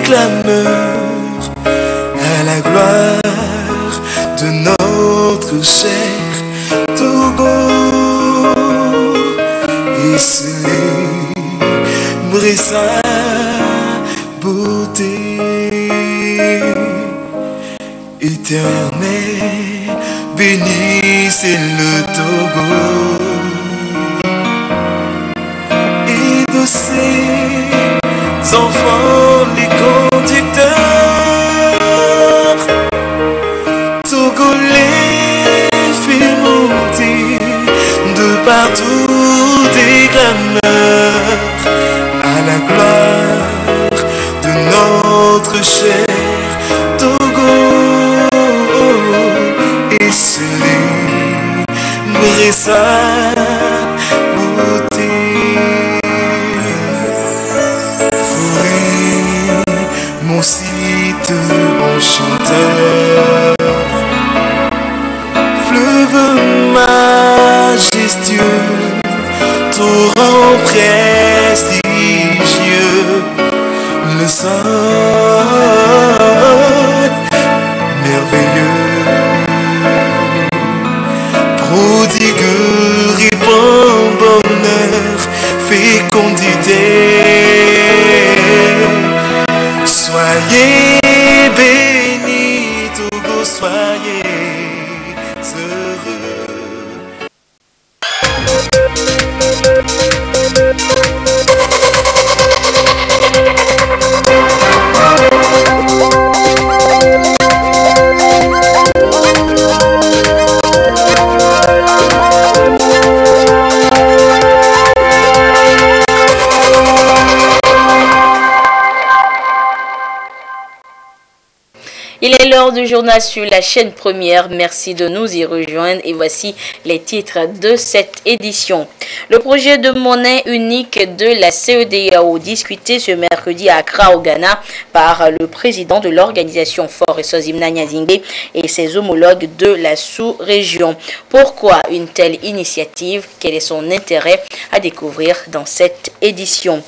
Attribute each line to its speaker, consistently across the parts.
Speaker 1: clameurs à la gloire de notre cher Togo. Et célébrer sa beauté éternelle, bénissez le Togo et de ses enfants les conducteurs. Togolais fait monter de partout des clameurs à la gloire de notre cher Togo. Et célébrer sa beauté. Oui, mon site enchanteur, fleuve majestueux, torrent prestigieux, le sol merveilleux, prodigue, répand bonheur, fécondité. Soyez bénis, Togo, soyez heureux.
Speaker 2: Il est l'heure du journal sur la chaîne première. Merci de nous y rejoindre et voici les titres de cette édition. Le projet de monnaie unique de la CEDEAO discuté ce mercredi à Accra au Ghana par le président de l'organisation Faure Eswazimna Nyazingbé et ses homologues de la sous-région. Pourquoi une telle initiative? Quel est son intérêt? À découvrir dans cette édition.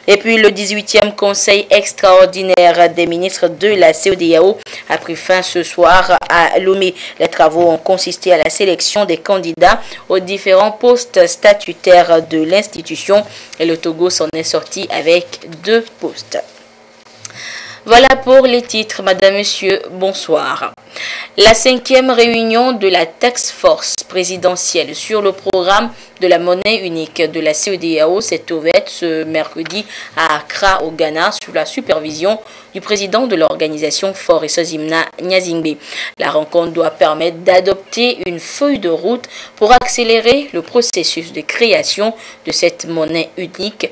Speaker 2: Et puis le 18e Conseil extraordinaire des ministres de la CEDEAO a pris fin ce soir à Lomé. Les travaux ont consisté à la sélection des candidats aux différents postes statutaires de l'institution et le Togo s'en est sorti avec 2 postes. Voilà pour les titres, madame, monsieur, bonsoir. La 5e réunion de la Task Force présidentielle sur le programme de la monnaie unique de la CEDEAO s'est ouverte ce mercredi à Accra au Ghana sous la supervision du président de l'organisation Faure Eswazimna Nyazingbé. La rencontre doit permettre d'adopter une feuille de route pour accélérer le processus de création de cette monnaie unique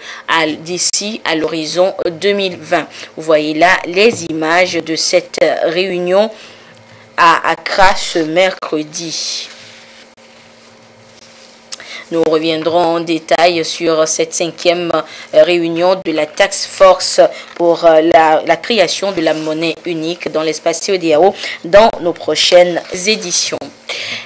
Speaker 2: d'ici à l'horizon 2020. Vous voyez là les images de cette réunion à Accra ce mercredi. Nous reviendrons en détail sur cette 5e réunion de la Task Force pour la création de la monnaie unique dans l'espace CEDEAO dans nos prochaines éditions.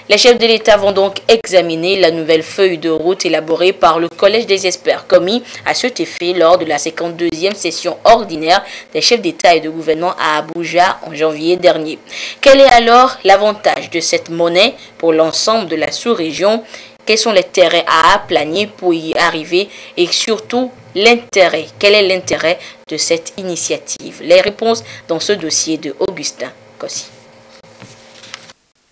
Speaker 2: Les chefs de l'État vont donc examiner la nouvelle feuille de route élaborée par le Collège des experts commis à cet effet lors de la 52e session ordinaire des chefs d'État et de gouvernement à Abuja en janvier dernier. Quel est alors l'avantage de cette monnaie pour l'ensemble de la sous-région? Quels sont les terrains à aplanier pour y arriver et surtout l'intérêt? Quel est l'intérêt de cette initiative? Les réponses dans ce dossier de Augustin Kossi.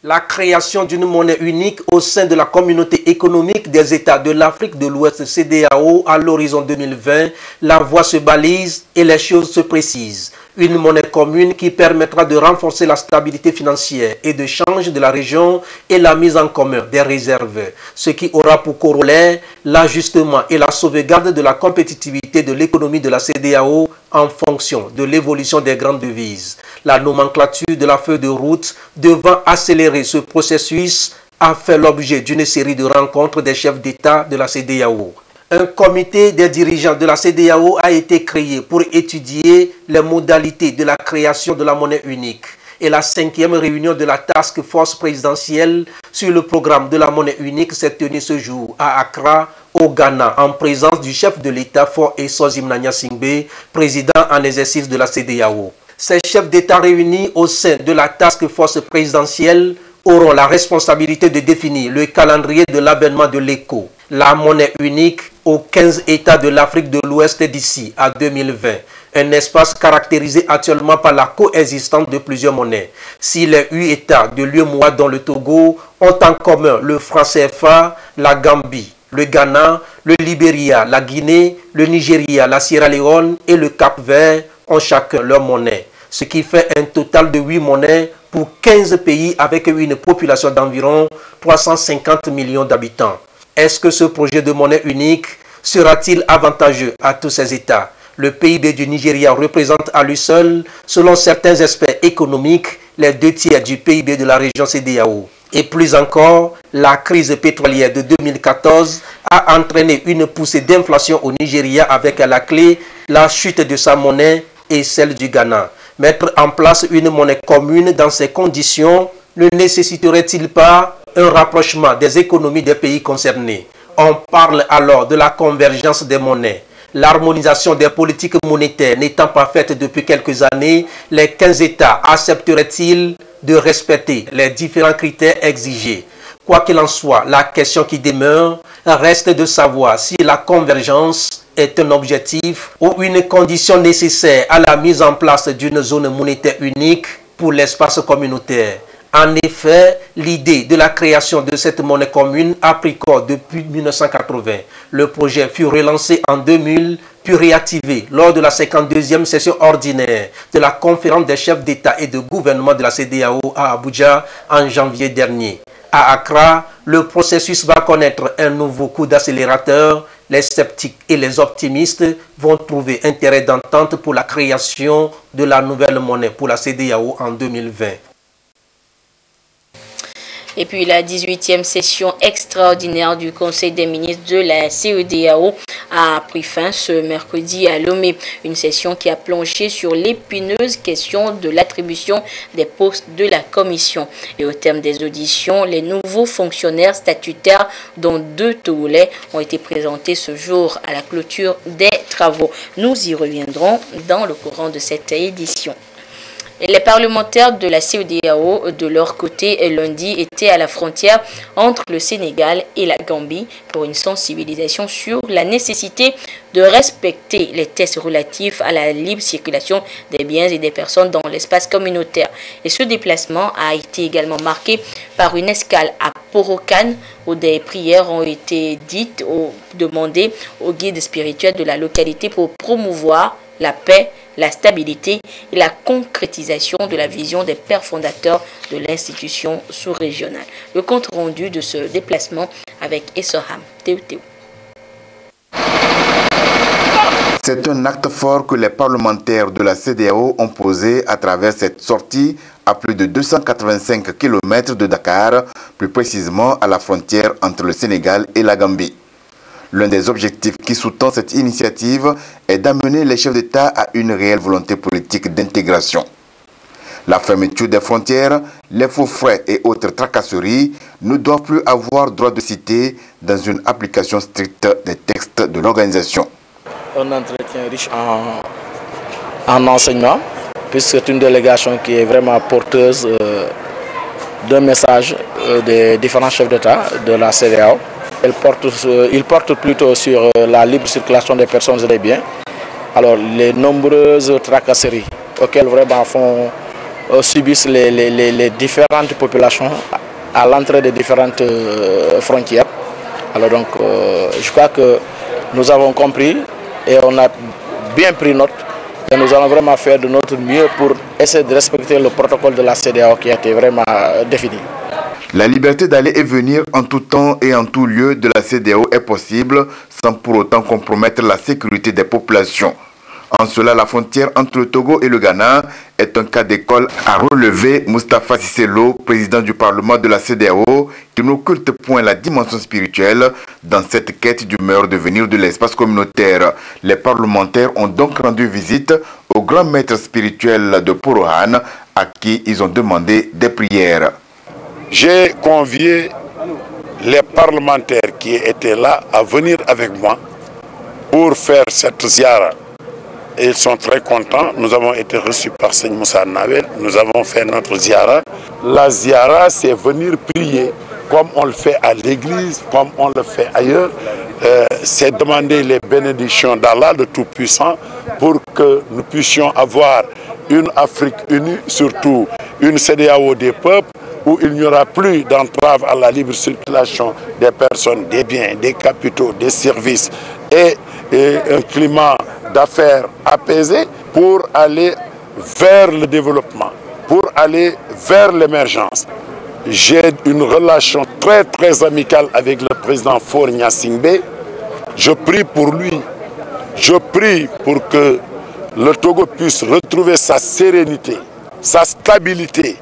Speaker 3: La création d'une monnaie unique au sein de la communauté économique des États de l'Afrique de l'Ouest CEDEAO à l'horizon 2020, la voie se balise et les choses se précisent. Une monnaie commune qui permettra de renforcer la stabilité financière et de change de la région et la mise en commun des réserves, ce qui aura pour corollaire l'ajustement et la sauvegarde de la compétitivité de l'économie de la CEDEAO en fonction de l'évolution des grandes devises. La nomenclature de la feuille de route devant accélérer ce processus a fait l'objet d'une série de rencontres des chefs d'État de la CEDEAO. Un comité des dirigeants de la CEDEAO a été créé pour étudier les modalités de la création de la monnaie unique. Et la 5e réunion de la Task Force présidentielle sur le programme de la monnaie unique s'est tenue ce jour à Accra, au Ghana en présence du chef de l'État Faure Essozi-Mnanya Singbe, président en exercice de la CEDEAO. Ces chefs d'État réunis au sein de la task force présidentielle auront la responsabilité de définir le calendrier de l'avènement de l'ECO, la monnaie unique aux 15 États de l'Afrique de l'Ouest d'ici à 2020. Un espace caractérisé actuellement par la coexistence de plusieurs monnaies. Si les 8 États de l'UEMOA dont le Togo ont en commun le franc CFA, la Gambie, le Ghana, le Libéria, la Guinée, le Nigeria, la Sierra Leone et le Cap-Vert ont chacun leur monnaie. Ce qui fait un total de 8 monnaies pour 15 pays avec une population d'environ 350 millions d'habitants. Est-ce que ce projet de monnaie unique sera-t-il avantageux à tous ces États? Le PIB du Nigeria représente à lui seul, selon certains experts économiques, les 2 tiers du PIB de la région CEDEAO. Et plus encore, la crise pétrolière de 2014 a entraîné une poussée d'inflation au Nigeria avec à la clé la chute de sa monnaie et celle du Ghana. Mettre en place une monnaie commune dans ces conditions ne nécessiterait-il pas un rapprochement des économies des pays concernés? On parle alors de la convergence des monnaies. L'harmonisation des politiques monétaires n'étant pas faite depuis quelques années, les 15 États accepteraient-ils de respecter les différents critères exigés? Quoi qu'il en soit, la question qui demeure reste de savoir si la convergence est un objectif ou une condition nécessaire à la mise en place d'une zone monétaire unique pour l'espace communautaire. En effet, l'idée de la création de cette monnaie commune a pris corps depuis 1980. Le projet fut relancé en 2000, puis réactivé lors de la 52e session ordinaire de la conférence des chefs d'État et de gouvernement de la CEDEAO à Abuja en janvier dernier. À Accra, le processus va connaître un nouveau coup d'accélérateur. Les sceptiques et les optimistes vont trouver intérêt d'entente pour la création de la nouvelle monnaie pour la CEDEAO en 2020.
Speaker 2: Et puis la 18e session extraordinaire du Conseil des ministres de la CEDEAO a pris fin ce mercredi à Lomé. Une session qui a plongé sur l'épineuse question de l'attribution des postes de la Commission. Et au terme des auditions, les nouveaux fonctionnaires statutaires, dont 2 Togolais, ont été présentés ce jour à la clôture des travaux. Nous y reviendrons dans le courant de cette édition. Les parlementaires de la CEDEAO, de leur côté, lundi, étaient à la frontière entre le Sénégal et la Gambie pour une sensibilisation sur la nécessité de respecter les tests relatifs à la libre circulation des biens et des personnes dans l'espace communautaire. Et ce déplacement a été également marqué par une escale à Porokhane où des prières ont été dites ou demandées aux guides spirituels de la localité pour promouvoir la paix, la stabilité et la concrétisation de la vision des pères fondateurs de l'institution sous-régionale. Le compte rendu de ce déplacement avec Essoham Théo.
Speaker 4: C'est un acte fort que les parlementaires de la CEDEAO ont posé à travers cette sortie à plus de 285 km de Dakar, plus précisément à la frontière entre le Sénégal et la Gambie. L'un des objectifs qui sous-tend cette initiative est d'amener les chefs d'État à une réelle volonté politique d'intégration. La fermeture des frontières, les faux frais et autres tracasseries ne doivent plus avoir droit de cité dans une application stricte des textes de l'organisation.
Speaker 5: Un entretien riche en enseignement, puisque c'est une délégation qui est vraiment porteuse d'un message des différents chefs d'État de la CEDEAO. Il porte plutôt sur la libre circulation des personnes et des biens. Alors, les nombreuses tracasseries auxquelles vraiment subissent les différentes populations à l'entrée des différentes frontières. Alors donc, je crois que nous avons compris et on a bien pris note. Et nous allons vraiment faire de notre mieux pour essayer de respecter le protocole de la CEDEAO qui a été vraiment défini.
Speaker 4: La liberté d'aller et venir en tout temps et en tout lieu de la CEDEAO est possible sans pour autant compromettre la sécurité des populations. En cela, la frontière entre le Togo et le Ghana est un cas d'école, a relevé Moustapha Cissé Lo, président du Parlement de la CEDEAO, qui n'occulte point la dimension spirituelle dans cette quête du meilleur devenir de l'espace communautaire. Les parlementaires ont donc rendu visite au grand maître spirituel de Porokhane, à qui ils ont demandé des prières.
Speaker 6: J'ai convié les parlementaires qui étaient là à venir avec moi pour faire cette ziara. Et ils sont très contents. Nous avons été reçus par Seigneur Moussa Nawel. Nous avons fait notre ziara. La ziara, c'est venir prier comme on le fait à l'église, comme on le fait ailleurs. C'est demander les bénédictions d'Allah, le Tout-Puissant, pour que nous puissions avoir une Afrique unie, surtout une CEDEAO des peuples, où il n'y aura plus d'entrave à la libre circulation des personnes, des biens, des capitaux, des services et un climat d'affaires apaisé pour aller vers le développement, pour aller vers l'émergence. J'ai une relation très très amicale avec le président Faure Gnassingbé. Je prie pour lui, je prie pour que le Togo puisse retrouver sa sérénité, sa stabilité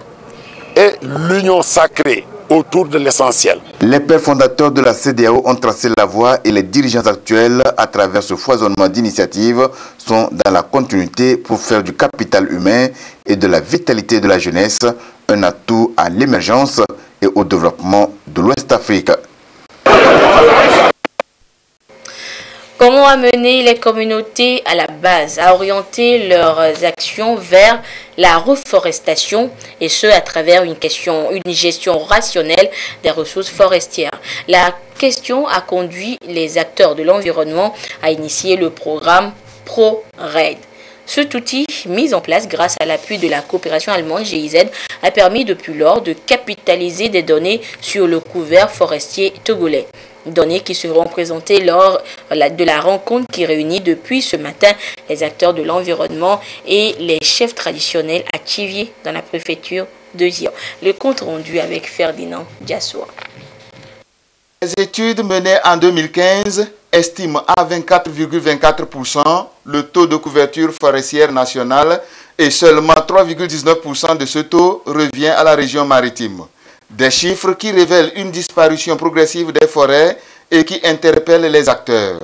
Speaker 6: et l'union sacrée autour de l'essentiel.
Speaker 4: Les pères fondateurs de la CEDEAO ont tracé la voie et les dirigeants actuels, à travers ce foisonnement d'initiatives, sont dans la continuité pour faire du capital humain et de la vitalité de la jeunesse un atout à l'émergence et au développement de l'Ouest Afrique.
Speaker 2: Comment amener les communautés à la base à orienter leurs actions vers la reforestation, et ce à travers une gestion rationnelle des ressources forestières. La question a conduit les acteurs de l'environnement à initier le programme ProRed. Cet outil, mis en place grâce à l'appui de la coopération allemande GIZ, a permis depuis lors de capitaliser des données sur le couvert forestier togolais. Données qui seront présentées lors de la rencontre qui réunit depuis ce matin les acteurs de l'environnement et les chefs traditionnels à Tivier dans la préfecture de Zion. Le compte rendu avec Ferdinand Diassoa.
Speaker 7: Les études menées en 2015 estiment à 24,24% le taux de couverture forestière nationale et seulement 3,19% de ce taux revient à la région maritime. Des chiffres qui révèlent une disparition progressive des forêts et qui interpellent les acteurs.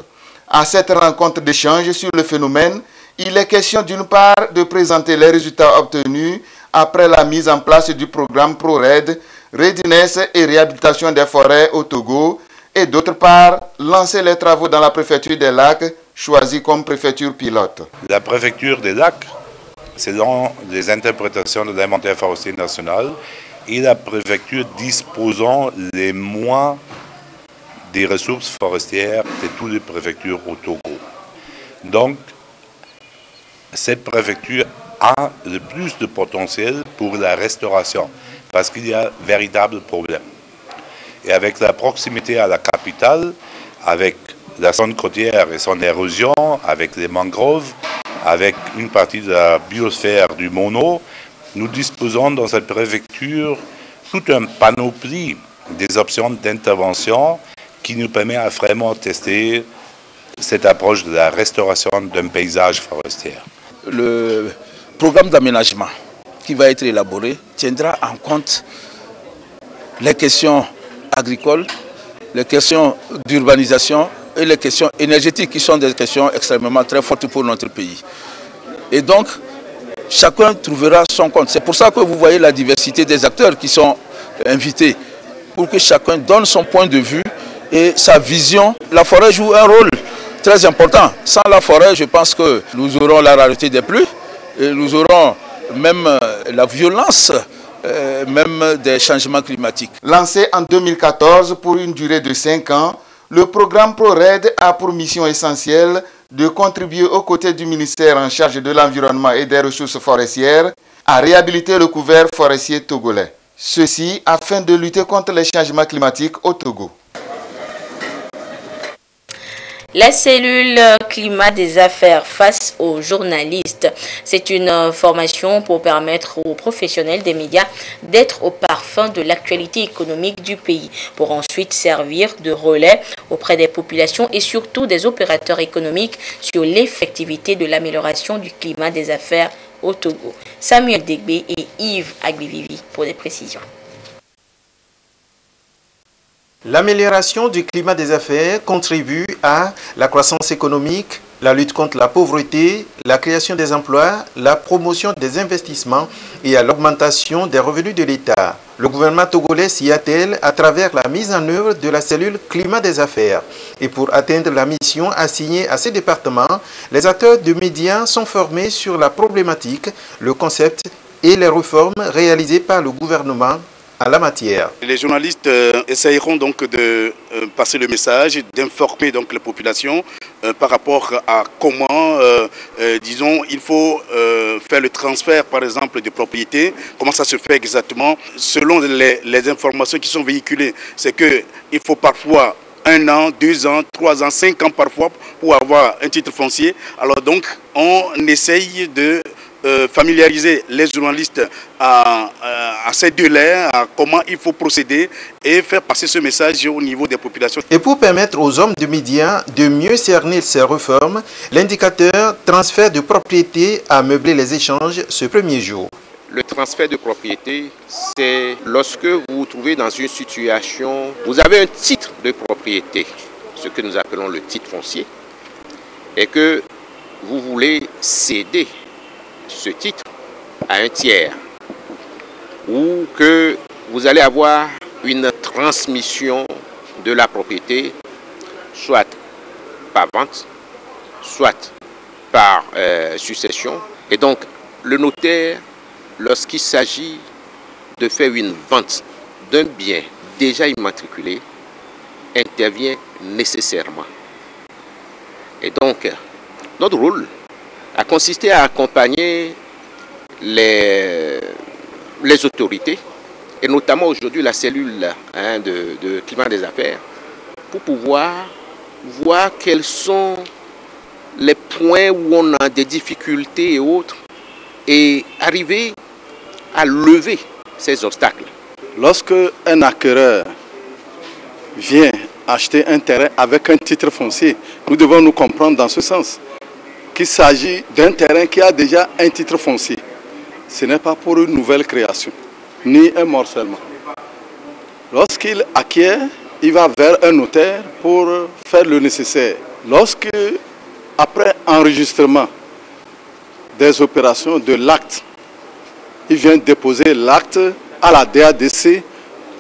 Speaker 7: À cette rencontre d'échange sur le phénomène, il est question d'une part de présenter les résultats obtenus après la mise en place du programme ProRed, Readiness et réhabilitation des forêts au Togo, et d'autre part, lancer les travaux dans la préfecture des Lacs, choisie comme préfecture pilote.
Speaker 8: La préfecture des Lacs, selon les interprétations de l'inventaire forestier national, et la préfecture disposant les moins des ressources forestières de toutes les préfectures au Togo. Donc, cette préfecture a le plus de potentiel pour la restauration, parce qu'il y a un véritable problème. Et avec la proximité à la capitale, avec la zone côtière et son érosion, avec les mangroves, avec une partie de la biosphère du Mono, nous disposons dans cette préfecture toute une panoplie des options d'intervention qui nous permet à vraiment tester cette approche de la restauration d'un paysage forestier.
Speaker 9: Le programme d'aménagement qui va être élaboré tiendra en compte les questions agricoles, les questions d'urbanisation et les questions énergétiques qui sont des questions extrêmement très fortes pour notre pays. Et donc, chacun trouvera son compte. C'est pour ça que vous voyez la diversité des acteurs qui sont invités, pour que chacun donne son point de vue et sa vision. La forêt joue un rôle très important. Sans la forêt, je pense que nous aurons la rareté des pluies et nous aurons même la violence même des changements climatiques.
Speaker 7: Lancé en 2014 pour une durée de 5 ans, le programme ProRed a pour mission essentielle de contribuer aux côtés du ministère en charge de l'environnement et des ressources forestières à réhabiliter le couvert forestier togolais. Ceci afin de lutter contre les changements climatiques au Togo.
Speaker 2: La cellule climat des affaires face aux journalistes, c'est une formation pour permettre aux professionnels des médias d'être au parfum de l'actualité économique du pays, pour ensuite servir de relais auprès des populations et surtout des opérateurs économiques sur l'effectivité de l'amélioration du climat des affaires au Togo. Samuel Degbe et Yves Agbivivi pour des précisions.
Speaker 3: L'amélioration du climat des affaires contribue à la croissance économique,
Speaker 10: la lutte contre la pauvreté, la création des emplois, la promotion des investissements et à l'augmentation des revenus de l'État. Le gouvernement togolais s'y attelle à travers la mise en œuvre de la cellule climat des affaires. Et pour atteindre la mission assignée à ces départements, les acteurs de médias sont formés sur la problématique, le concept et les réformes réalisées par le gouvernement à la matière.
Speaker 11: Les journalistes essayeront donc de passer le message, d'informer donc les populations par rapport à comment, disons, il faut faire le transfert par exemple de propriété, comment ça se fait exactement. Selon les informations qui sont véhiculées, c'est qu'il faut parfois 1 an, 2 ans, 3 ans, 5 ans parfois pour avoir un titre foncier. Alors donc on essaye de familiariser les journalistes à ces délais, à comment il faut procéder et faire passer ce message au niveau des populations.
Speaker 10: Et pour permettre aux hommes de médias de mieux cerner ces réformes, l'indicateur transfert de propriété a meublé les échanges ce premier jour.
Speaker 12: Le transfert de propriété, c'est lorsque vous vous trouvez dans une situation, vous avez un titre de propriété, ce que nous appelons le titre foncier, et que vous voulez céder ce titre à un tiers, ou que vous allez avoir une transmission de la propriété, soit par vente, soit par succession. Et donc, le notaire, lorsqu'il s'agit de faire une vente d'un bien déjà immatriculé, intervient nécessairement. Et donc, notre rôle a consisté à accompagner les autorités, et notamment aujourd'hui la cellule de climat des affaires, pour pouvoir voir quels sont les points où on a des difficultés et autres, et arriver à lever ces obstacles.
Speaker 9: Lorsque un acquéreur vient acheter un terrain avec un titre foncier, nous devons nous comprendre dans ce sens qu'il s'agit d'un terrain qui a déjà un titre foncier. Ce n'est pas pour une nouvelle création, ni un morcellement. Lorsqu'il acquiert, il va vers un notaire pour faire le nécessaire. Lorsque, après enregistrement des opérations de l'acte, il vient déposer l'acte à la DADC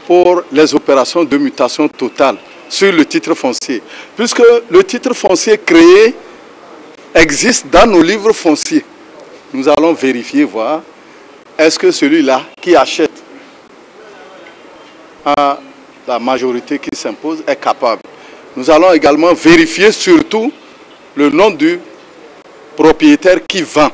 Speaker 9: pour les opérations de mutation totale sur le titre foncier. Puisque le titre foncier créé existe dans nos livres fonciers. Nous allons vérifier, voir, est-ce que celui-là qui achète à la majorité qui s'impose est capable. Nous allons également vérifier surtout le nom du propriétaire qui vend.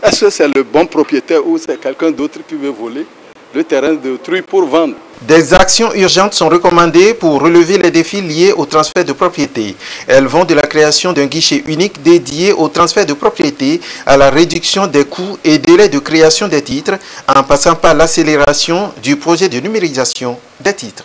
Speaker 9: Est-ce que c'est le bon propriétaire ou c'est quelqu'un d'autre qui veut voler le terrain d'autrui pour vendre?
Speaker 10: Des actions urgentes sont recommandées pour relever les défis liés au transfert de propriété. Elles vont de la création d'un guichet unique dédié au transfert de propriété à la réduction des coûts et délais de création des titres, en passant par l'accélération du projet de numérisation des titres.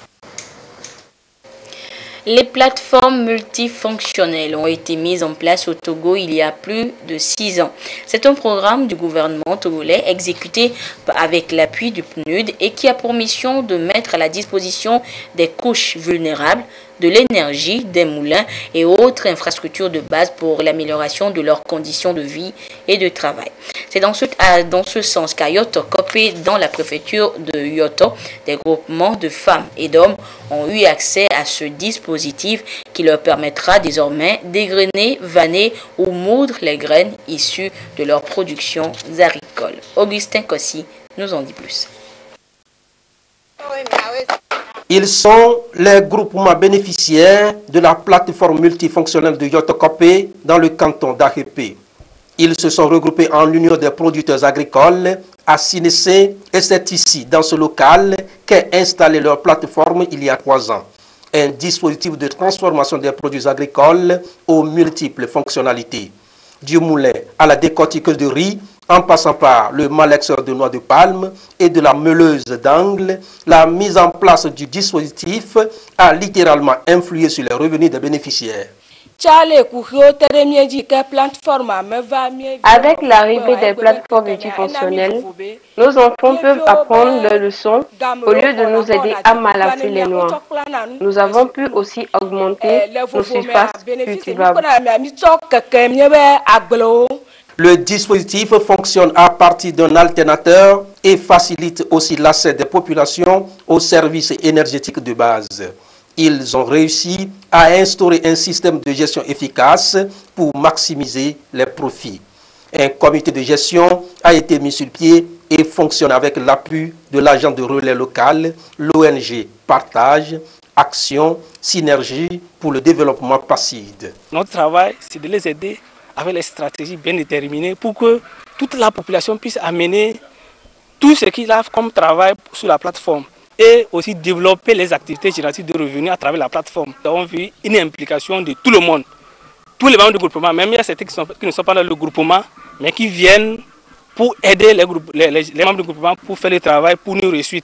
Speaker 2: Les plateformes multifonctionnelles ont été mises en place au Togo il y a plus de 6 ans. C'est un programme du gouvernement togolais exécuté avec l'appui du PNUD et qui a pour mission de mettre à la disposition des couches vulnérables de l'énergie, des moulins et autres infrastructures de base pour l'amélioration de leurs conditions de vie et de travail. C'est dans ce sens qu'à Yoto Kopé, dans la préfecture de Yoto, des groupements de femmes et d'hommes ont eu accès à ce dispositif qui leur permettra désormais dégrainer, vanner ou moudre les graines issues de leurs productions agricoles. Augustin Kossi nous en dit plus.
Speaker 3: Ils sont les groupements bénéficiaires de la plateforme multifonctionnelle de Yotokopé dans le canton d'Akhépé. Ils se sont regroupés en l'Union des producteurs agricoles à Sinécé et c'est ici, dans ce local, qu'est installée leur plateforme il y a 3 ans. Un dispositif de transformation des produits agricoles aux multiples fonctionnalités. Du moulin à la décortiqueuse de riz, en passant par le malexeur de noix de palme et de la meuleuse d'angle, la mise en place du dispositif a littéralement influé sur les revenus des bénéficiaires.
Speaker 13: Avec l'arrivée des plateformes multifonctionnelles, nos enfants peuvent apprendre leurs leçons au lieu de nous aider à malaxer les noix. Nous avons pu aussi augmenter nos surfaces cultivables.
Speaker 3: Le dispositif fonctionne à partir d'un alternateur et facilite aussi l'accès des populations aux services énergétiques de base. Ils ont réussi à instaurer un système de gestion efficace pour maximiser les profits. Un comité de gestion a été mis sur pied et fonctionne avec l'appui de l'agent de relais local, l'ONG Partage, Action, Synergie pour le développement PACID.
Speaker 14: Notre travail, c'est de les aider avec les stratégies bien déterminées pour que toute la population puisse amener tout ce qu'il a comme travail sur la plateforme et aussi développer les activités génératives de revenus à travers la plateforme. Nous avons vu une implication de tout le monde, tous les membres du groupement, même il y a certains qui ne sont pas dans le groupement, mais qui viennent pour aider les membres du groupement pour faire le travail, pour nous réussir.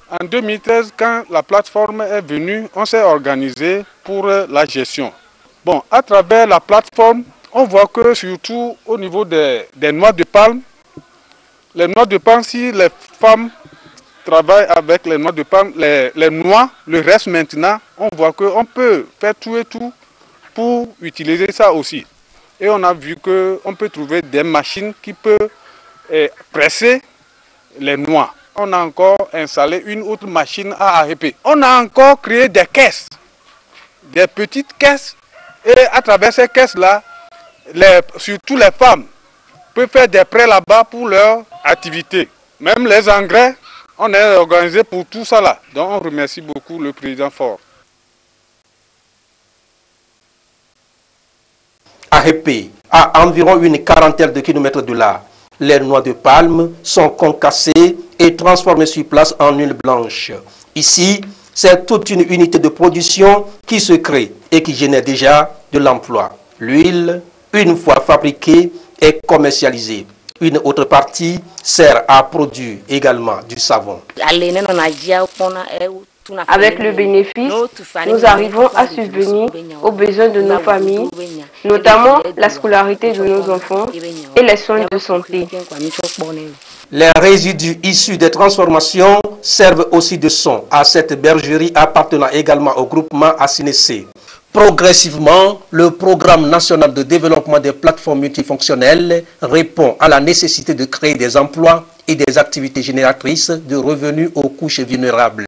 Speaker 15: En 2013, quand la plateforme est venue, on s'est organisé pour la gestion. Bon, à travers la plateforme, on voit que surtout au niveau des noix de palme, les noix de palme, si les femmes travaillent avec les noix de palme, les noix, le reste maintenant, on voit qu'on peut faire tout et tout pour utiliser ça aussi. Et on a vu qu'on peut trouver des machines qui peuvent presser les noix. On a encore installé une autre machine à ARP. On a encore créé des caisses, des petites caisses. Et à travers ces caisses-là, surtout les femmes peuvent faire des prêts là-bas pour leur activité. Même les engrais, on est organisé pour tout ça là. Donc on remercie beaucoup le président Faure.
Speaker 3: ARP, à environ une quarantaine de kilomètres de là, les noix de palme sont concassées et transformées sur place en huile blanche. Ici, c'est toute une unité de production qui se crée et qui génère déjà de l'emploi. L'huile, une fois fabriquée, est commercialisée. Une autre partie sert à produire également du savon.
Speaker 13: Avec le bénéfice, nous arrivons à subvenir aux besoins de nos familles, notamment la scolarité de nos enfants et les soins de santé.
Speaker 3: Les résidus issus des transformations servent aussi de son à cette bergerie appartenant également au groupement ASINEC. Progressivement, le programme national de développement des plateformes multifonctionnelles répond à la nécessité de créer des emplois et des activités génératrices de revenus aux couches vulnérables.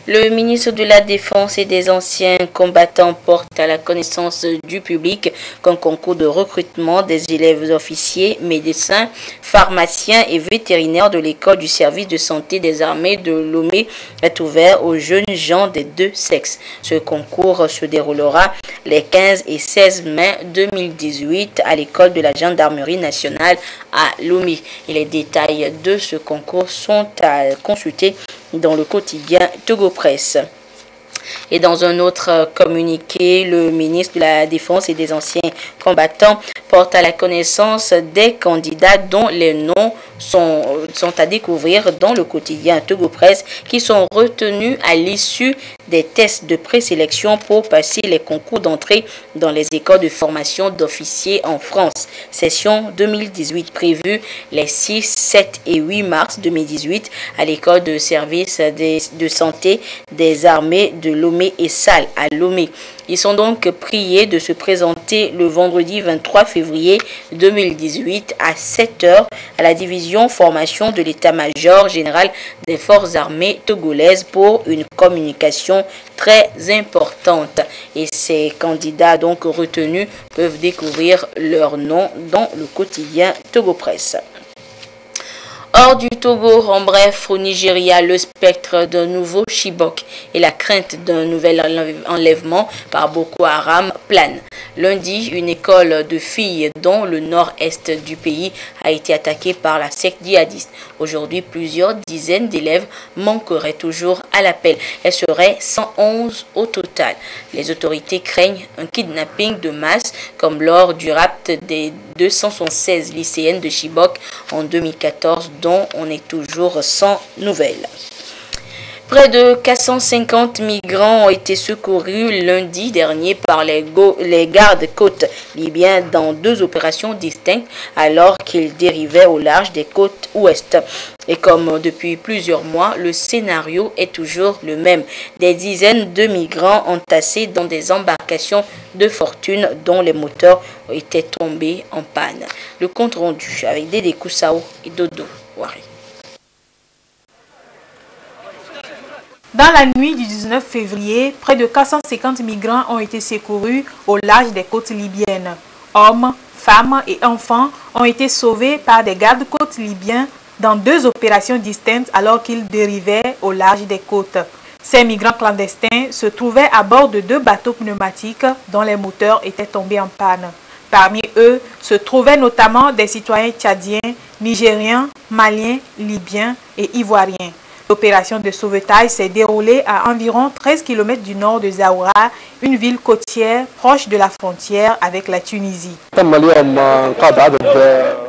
Speaker 2: Le ministre de la Défense et des anciens combattants porte à la connaissance du public qu'un concours de recrutement des élèves officiers, médecins, pharmaciens et vétérinaires de l'école du service de santé des armées de Lomé est ouvert aux jeunes gens des deux sexes. Ce concours se déroulera les 15 et 16 mai 2018 à l'école de la gendarmerie nationale à Lomé. Et les détails de ce concours sont à consulter dans le quotidien Togo Presse. Et dans un autre communiqué, le ministre de la Défense et des anciens combattants porte à la connaissance des candidats dont les noms sont à découvrir dans le quotidien Togo Presse qui sont retenus à l'issue des tests de présélection pour passer les concours d'entrée dans les écoles de formation d'officiers en France. Session 2018 prévue les 6, 7 et 8 mars 2018 à l'école de service de santé des armées de Lomé et Salles à Lomé. Ils sont donc priés de se présenter le vendredi 23 février 2018 à 7h à la division formation de l'état-major général des forces armées togolaises pour une communication très importante. Et ces candidats donc retenus peuvent découvrir leur nom dans le quotidien Togo Presse. Hors du Togo, en bref, au Nigeria, le spectre d'un nouveau Chibok et la crainte d'un nouvel enlèvement par Boko Haram plane. Lundi, une école de filles dans le nord-est du pays a été attaquée par la secte djihadiste. Aujourd'hui, plusieurs dizaines d'élèves manqueraient toujours à l'appel. Elles seraient 111 au total. Les autorités craignent un kidnapping de masse comme lors du rapt des 276 lycéennes de Chibok en 2014 dont on est toujours sans nouvelles. Près de 450 migrants ont été secourus lundi dernier par les gardes-côtes libyens dans 2 opérations distinctes alors qu'ils dérivaient au large des côtes ouest. Et comme depuis plusieurs mois, le scénario est toujours le même. Des dizaines de migrants entassés dans des embarcations de fortune dont les moteurs étaient tombés en panne. Le compte rendu avec Dédé Koussao et Dodo Wari.
Speaker 16: Dans la nuit du 19 février, près de 450 migrants ont été secourus au large des côtes libyennes. Hommes, femmes et enfants ont été sauvés par des gardes-côtes libyens dans 2 opérations distinctes alors qu'ils dérivaient au large des côtes. Ces migrants clandestins se trouvaient à bord de 2 bateaux pneumatiques dont les moteurs étaient tombés en panne. Parmi eux se trouvaient notamment des citoyens tchadiens, nigériens, maliens, libyens et ivoiriens. L'opération de sauvetage s'est déroulée à environ 13 km du nord de Zaoura, une ville côtière proche de la frontière avec la Tunisie.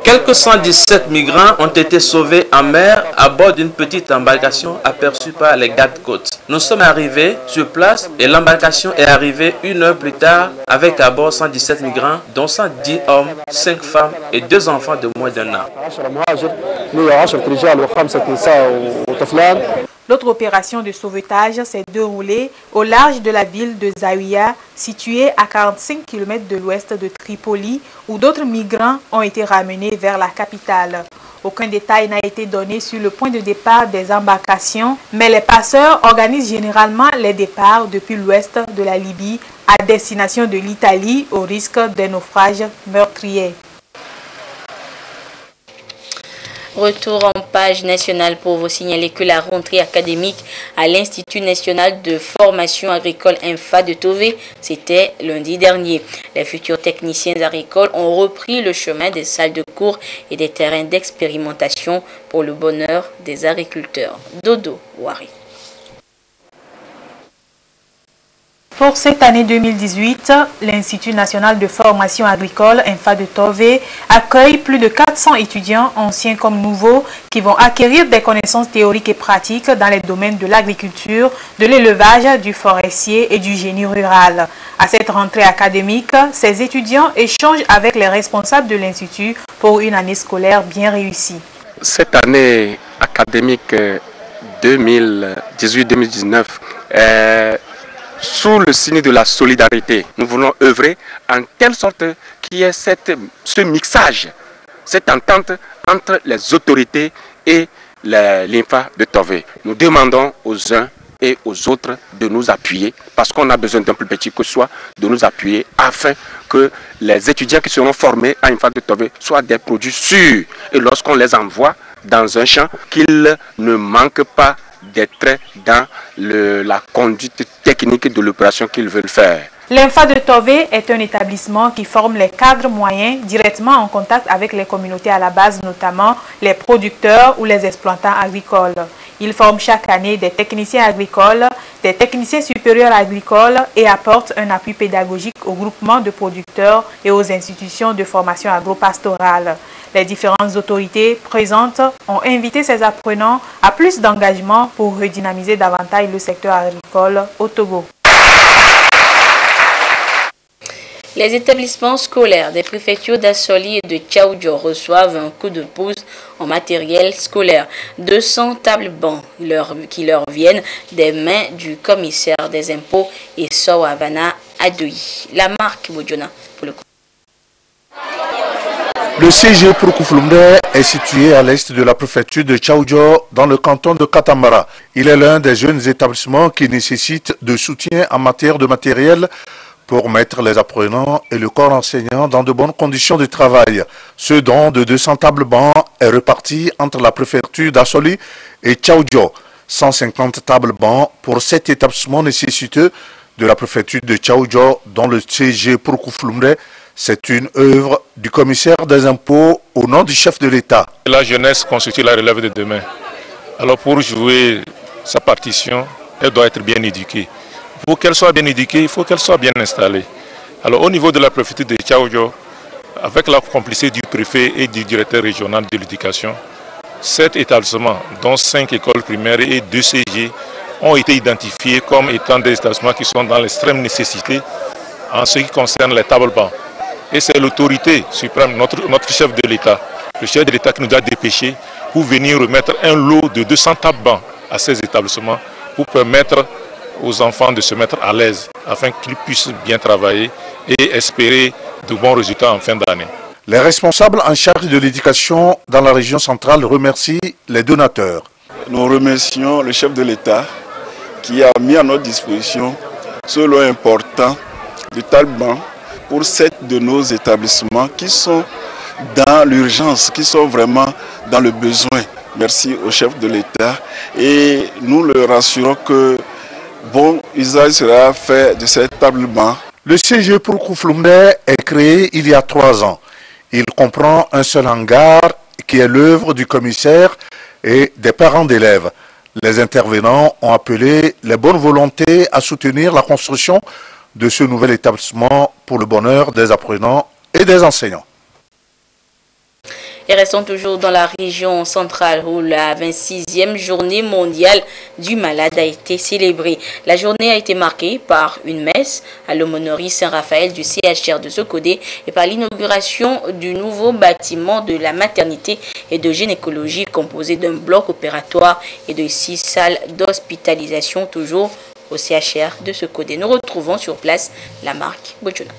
Speaker 17: Quelques 117 migrants ont été sauvés en mer à bord d'une petite embarcation aperçue par les gardes-côtes. Nous sommes arrivés sur place et l'embarcation est arrivée 1 heure plus tard avec à bord 117 migrants, dont 110 hommes, 5 femmes et 2 enfants de moins d'1 an.
Speaker 16: L'autre opération de sauvetage s'est déroulée au large de la ville de Zawiya, située à 45 km de l'ouest de Tripoli, où d'autres migrants ont été ramenés vers la capitale. Aucun détail n'a été donné sur le point de départ des embarcations, mais les passeurs organisent généralement les départs depuis l'ouest de la Libye à destination de l'Italie au risque d'un naufrage meurtrier.
Speaker 2: Retour en page nationale pour vous signaler que la rentrée académique à l'Institut national de formation agricole INFA de Tové, c'était lundi dernier. Les futurs techniciens agricoles ont repris le chemin des salles de cours et des terrains d'expérimentation pour le bonheur des agriculteurs. Dodo Wari.
Speaker 16: Pour cette année 2018, l'Institut national de formation agricole INFA de Tové accueille plus de 400 étudiants, anciens comme nouveaux, qui vont acquérir des connaissances théoriques et pratiques dans les domaines de l'agriculture, de l'élevage, du forestier et du génie rural. À cette rentrée académique, ces étudiants échangent avec les responsables de l'Institut pour une année scolaire bien réussie.
Speaker 18: Cette année académique 2018-2019 sous le signe de la solidarité, nous voulons œuvrer en telle sorte qu'il y ait ce mixage, cette entente entre les autorités et l'INFA de Tové. Nous demandons aux uns et aux autres de nous appuyer, parce qu'on a besoin d'un plus petit que soi, de nous appuyer afin que les étudiants qui seront formés à l'INFA de Tové soient des produits sûrs. Et lorsqu'on les envoie dans un champ, qu'ils ne manquent pas d'être dans la conduite technique de l'opération qu'ils veulent faire.
Speaker 16: L'INFA de Tové est un établissement qui forme les cadres moyens directement en contact avec les communautés à la base, notamment les producteurs ou les exploitants agricoles. Il forme chaque année des techniciens agricoles, des techniciens supérieurs agricoles et apporte un appui pédagogique aux groupements de producteurs et aux institutions de formation agro-pastorale. Les différentes autorités présentes ont invité ces apprenants à plus d'engagement pour redynamiser davantage le secteur agricole au Togo.
Speaker 2: Les établissements scolaires des préfectures d'Assoli et de Tchaoudjo reçoivent un coup de pouce en matériel scolaire. 200 tables bancs qui leur viennent des mains du commissaire des impôts et Sawavana Adoui. La marque Wodjona pour le coup.
Speaker 19: Le CG Purkuflumde est situé à l'est de la préfecture de Tchaoudjo dans le canton de Katamara. Il est l'un des jeunes établissements qui nécessitent de soutien en matière de matériel pour mettre les apprenants et le corps enseignant dans de bonnes conditions de travail. Ce don de 200 tables bancs est reparti entre la préfecture d'Assoli et Tchaoudjo. 150 tables bancs pour 7 établissements nécessiteux de la préfecture de Tchaoudjo dont le CG Purkuflumde. C'est une œuvre du commissaire des impôts au nom du chef de l'État.
Speaker 20: La jeunesse constitue la relève de demain. Alors pour jouer sa partition, elle doit être bien éduquée. Pour qu'elle soit bien éduquée, il faut qu'elle soit bien installée. Alors au niveau de la préfecture de Tchaoudjo, avec la complicité du préfet et du directeur régional de l'éducation, 7 établissements, dont 5 écoles primaires et 2 CG, ont été identifiés comme étant des établissements qui sont dans l'extrême nécessité en ce qui concerne les tables bancs. Et c'est l'autorité suprême, notre chef de l'État, le chef de l'État qui nous a dépêchés pour venir remettre un lot de 200 tables bancs à ces établissements pour permettre aux enfants de se mettre à l'aise afin qu'ils puissent bien travailler et espérer de bons résultats en fin d'année.
Speaker 19: Les responsables en charge de l'éducation dans la région centrale remercient les donateurs.
Speaker 21: Nous remercions le chef de l'État qui a mis à notre disposition ce lot important de tables bancs pour 7 de nos établissements qui sont dans l'urgence, qui sont vraiment dans le besoin. Merci au chef de l'État et nous le rassurons que bon usage sera fait de ces tables bancs.
Speaker 19: Le CG pour Koufloumdé est créé il y a 3 ans. Il comprend un seul hangar qui est l'œuvre du commissaire et des parents d'élèves. Les intervenants ont appelé les bonnes volontés à soutenir la construction de ce nouvel établissement pour le bonheur des apprenants et des enseignants.
Speaker 2: Et restons toujours dans la région centrale où la 26e journée mondiale du malade a été célébrée. La journée a été marquée par une messe à l'aumônerie Saint-Raphaël du CHR de Sokodé et par l'inauguration du nouveau bâtiment de la maternité et de gynécologie composé d'un bloc opératoire et de 6 salles d'hospitalisation toujours au CHR de Sokodé. Nous retrouvons sur place la marque Bojona.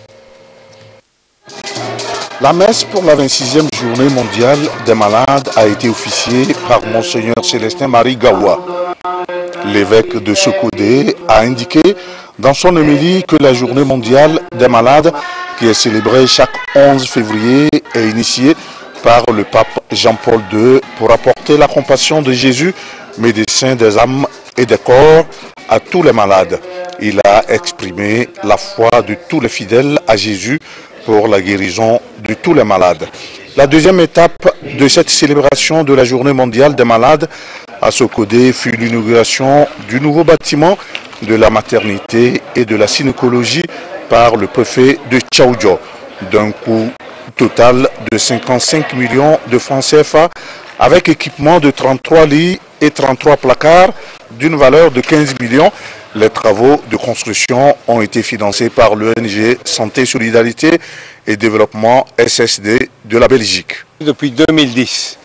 Speaker 19: La messe pour la 26e journée mondiale des malades a été officiée par Monseigneur Célestin Marie Gawa. L'évêque de Sokodé a indiqué dans son homélie que la journée mondiale des malades, qui est célébrée chaque 11 février, est initiée par le pape Jean-Paul II pour apporter la compassion de Jésus, médecin des âmes et des corps, à tous les malades. Il a exprimé la foi de tous les fidèles à Jésus pour la guérison de tous les malades. La deuxième étape de cette célébration de la journée mondiale des malades à Sokodé fut l'inauguration du nouveau bâtiment de la maternité et de la gynécologie par le préfet de Tchaoudjo, d'un coût total de 55 millions de francs CFA, avec équipement de 33 lits et 33 placards d'une valeur de 15 millions. Les travaux de construction ont été financés par l'ONG Santé, Solidarité et Développement SSD de la Belgique.
Speaker 22: Depuis 2010,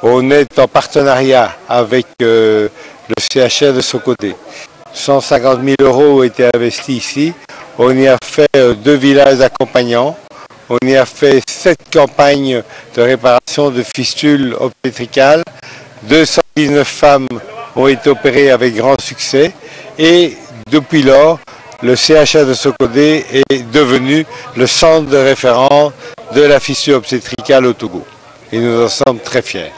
Speaker 22: on est en partenariat avec le CHR de Sokodé. 150 000 € ont été investis ici. On y a fait 2 villages accompagnants. On y a fait 7 campagnes de réparation de fistules obstétricales. 219 femmes ont été opérées avec grand succès. Et depuis lors, le CHR de Sokodé est devenu le centre de référence de la fistule obstétricale au Togo. Et nous en sommes très fiers.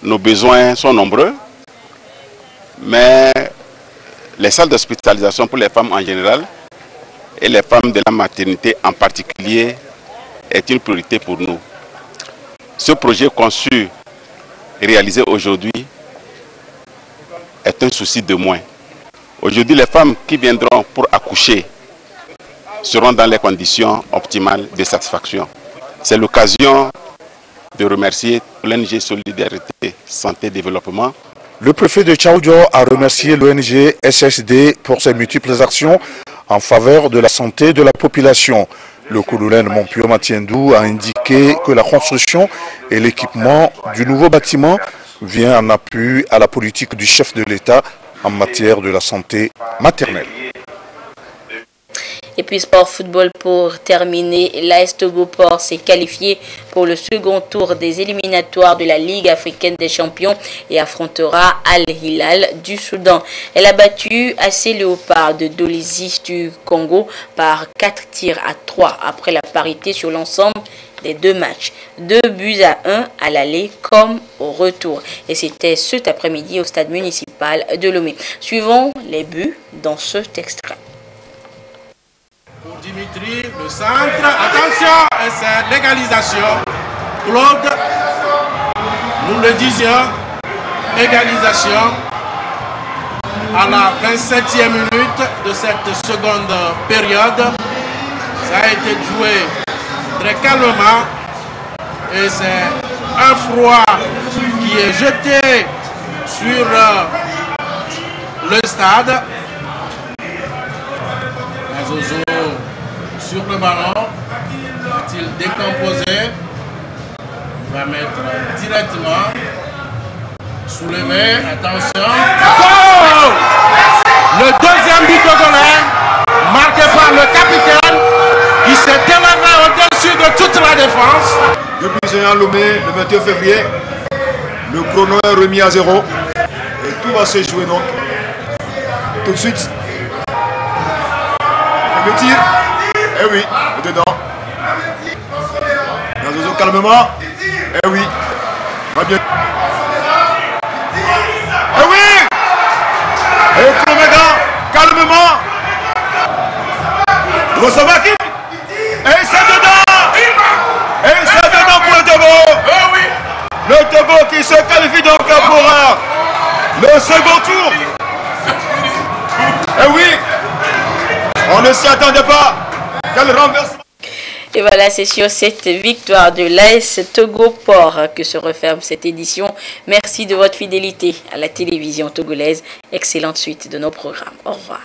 Speaker 21: Nos besoins sont nombreux, mais les salles d'hospitalisation pour les femmes en général et les femmes de la maternité en particulier est une priorité pour nous. Ce projet conçu et réalisé aujourd'hui est un souci de moins. Aujourd'hui, les femmes qui viendront pour accoucher seront dans les conditions optimales de satisfaction. C'est l'occasion de remercier l'ONG Solidarité Santé Développement.
Speaker 19: Le préfet de Tchaoudjo a remercié l'ONG SSD pour ses multiples actions en faveur de la santé de la population. Le colonel Mompio Matiendou a indiqué que la construction et l'équipement du nouveau bâtiment vient en appui à la politique du chef de l'État en matière de la santé maternelle.
Speaker 2: Et puis sport football pour terminer, l'AS Togo-Port s'est qualifié pour le second tour des éliminatoires de la Ligue africaine des champions et affrontera Al-Hilal du Soudan. Elle a battu AC Léopard de Dolisie du Congo par 4 tirs à 3 après la parité sur l'ensemble des 2 matchs. 2-1 à l'aller comme au retour. Et c'était cet après-midi au stade municipal de Lomé. Suivons les buts dans cet extrait.
Speaker 23: Pour Dimitri, le centre, attention, et c'est l'égalisation. Claude, nous le disions, égalisation à la 27e minute de cette seconde période. Ça a été joué très calmement et c'est un froid qui est jeté sur le stade. Azozo sur le ballon. Va-t-il décomposer? Il va mettre directement. Soulevé. Attention. Goal! Le deuxième but togolais, marqué par le capitaine, qui s'est démarré au-dessus de toute la défense.
Speaker 1: Depuis Géant Lomé, le 21 février, le chrono est remis à 0. Et tout va se jouer donc. Tout de suite. Le tir. Eh oui, dedans. Nazozo calmement. Eh oui. Va bien. Eh oui. Et Kromega, calmement. Rosabaki. Et c'est dedans. Et c'est dedans pour le Togo. Le Togo qui se qualifie donc pour le second tour. Eh oui. On ne s'y attendait pas. Quel renversement.
Speaker 2: Et voilà, c'est sur cette victoire de l'AS Togo-Port que se referme cette édition. Merci de votre fidélité à la télévision togolaise. Excellente suite de nos programmes. Au revoir.